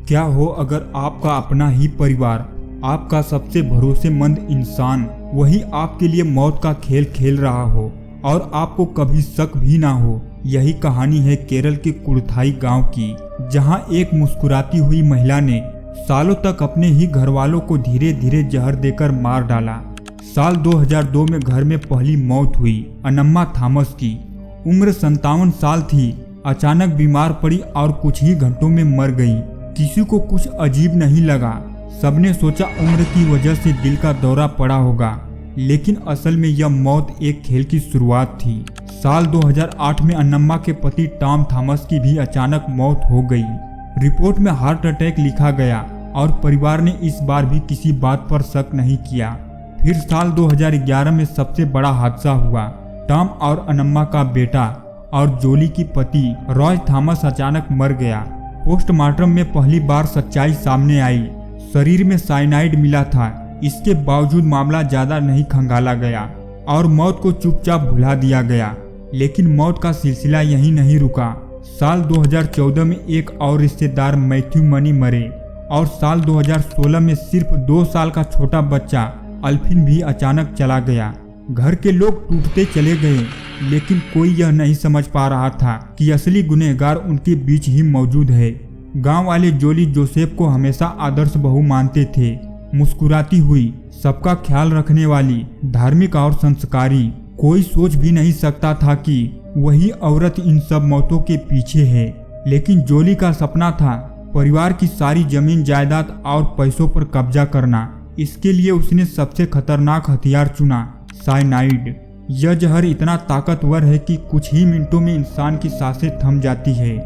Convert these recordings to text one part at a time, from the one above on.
क्या हो अगर आपका अपना ही परिवार, आपका सबसे भरोसेमंद इंसान, वही आपके लिए मौत का खेल खेल रहा हो और आपको कभी शक भी ना हो। यही कहानी है केरल के कुड़थाई गांव की, जहां एक मुस्कुराती हुई महिला ने सालों तक अपने ही घरवालों को धीरे धीरे जहर देकर मार डाला। साल 2002 में घर में पहली मौत हुई अनम्मा थॉमस की। उम्र 57 साल थी। अचानक बीमार पड़ी और कुछ ही घंटों में मर गई। किसी को कुछ अजीब नहीं लगा। सबने सोचा उम्र की वजह से दिल का दौरा पड़ा होगा, लेकिन असल में यह मौत एक खेल की शुरुआत थी। साल 2008 में अनम्मा के पति टॉम थॉमस की भी अचानक मौत हो गई। रिपोर्ट में हार्ट अटैक लिखा गया और परिवार ने इस बार भी किसी बात पर शक नहीं किया। फिर साल 2011 में सबसे बड़ा हादसा हुआ। टॉम और अनम्मा का बेटा और जोली की पति रॉय थॉमस अचानक मर गया। पोस्टमार्टम में पहली बार सच्चाई सामने आई। शरीर में साइनाइड मिला था। इसके बावजूद मामला ज्यादा नहीं खंगाला गया और मौत को चुपचाप भुला दिया गया। लेकिन मौत का सिलसिला यहीं नहीं रुका। साल 2014 में एक और रिश्तेदार मैथ्यू मनी मरे और साल 2016 में सिर्फ 2 साल का छोटा बच्चा अल्फिन भी अचानक चला गया। घर के लोग टूटते चले गए, लेकिन कोई यह नहीं समझ पा रहा था कि असली गुनहगार उनके बीच ही मौजूद है। गांव वाले जोली जोसेफ को हमेशा आदर्श बहू मानते थे। मुस्कुराती हुई, सबका ख्याल रखने वाली, धार्मिक और संस्कारी। कोई सोच भी नहीं सकता था कि वही औरत इन सब मौतों के पीछे है। लेकिन जोली का सपना था परिवार की सारी जमीन जायदाद और पैसों पर कब्जा करना। इसके लिए उसने सबसे खतरनाक हथियार चुना, साइनाइड। यह जहर इतना ताकतवर है कि कुछ ही मिनटों में इंसान की सांसें थम जाती है।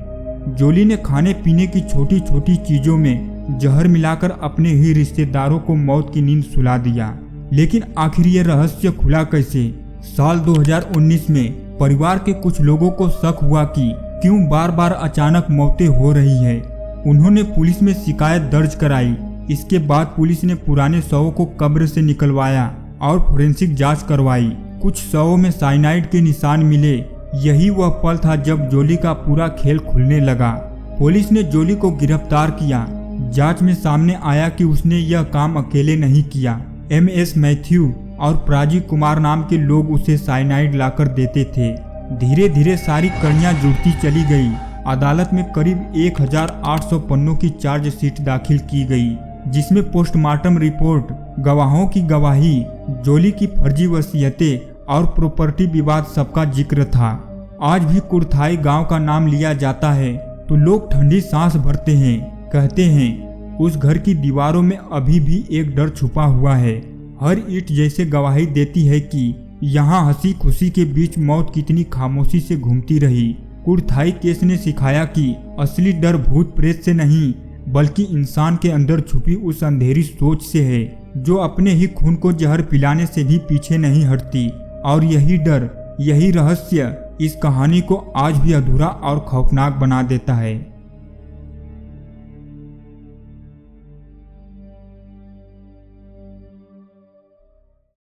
जोली ने खाने पीने की छोटी छोटी चीजों में जहर मिलाकर अपने ही रिश्तेदारों को मौत की नींद सुला दिया। लेकिन आखिर यह रहस्य खुला कैसे? साल 2019 में परिवार के कुछ लोगों को शक हुआ कि क्यों बार बार अचानक मौतें हो रही है। उन्होंने पुलिस में शिकायत दर्ज कराई। इसके बाद पुलिस ने पुराने शवों को कब्र से निकलवाया और फोरेंसिक जांच करवाई। कुछ शवों में साइनाइड के निशान मिले। यही वह पल था जब जोली का पूरा खेल खुलने लगा। पुलिस ने जोली को गिरफ्तार किया। जांच में सामने आया कि उसने यह काम अकेले नहीं किया। MS मैथ्यू और प्राजी कुमार नाम के लोग उसे साइनाइड लाकर देते थे। धीरे धीरे सारी कड़ियां जुड़ती चली गई। अदालत में करीब 1800 पन्नों की चार्जशीट दाखिल की गई, जिसमें पोस्टमार्टम रिपोर्ट, गवाहों की गवाही, जोली की फर्जी वसीयतें और प्रॉपर्टी विवाद सबका जिक्र था। आज भी कुड़थाई गांव का नाम लिया जाता है तो लोग ठंडी सांस भरते हैं। कहते हैं उस घर की दीवारों में अभी भी एक डर छुपा हुआ है। हर ईंट जैसे गवाही देती है कि यहाँ हंसी खुशी के बीच मौत कितनी खामोशी से घूमती रही। कुड़थाई केस ने सिखाया कि असली डर भूत प्रेत से नहीं, बल्कि इंसान के अंदर छुपी उस अंधेरी सोच से है जो अपने ही खून को जहर पिलाने से भी पीछे नहीं हटती। और यही डर, यही रहस्य इस कहानी को आज भी अधूरा और खौफनाक बना देता है।